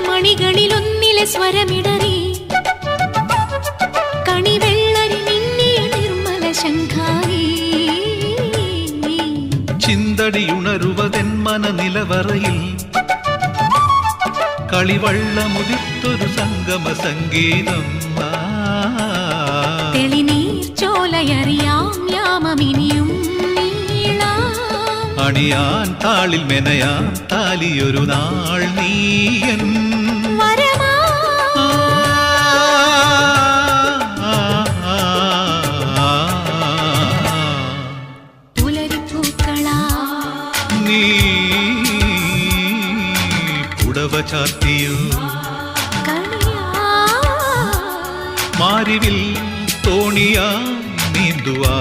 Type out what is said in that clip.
മണികളിലൊന്നിലെ സ്വരമിടറി കണിവെള്ളരി മിന്നിയ നിർമ്മല ശംഖാരി ചിന്തടിയുണരുവതെന്മന നിലവറയിൽ കളിവള്ളമുദിത്തൊരു സംഗമ സംഗീതം തെളിനീർ ചോലയറിയാം യാമമിനിയും അണിയാൻ താളിൽ മെനയാൻ താലിയൊരു നാൾ നീയൻ നീ പുടവ ചാർത്തിയോ മാരിവിൽ തോണിയാ നീന്തുവാ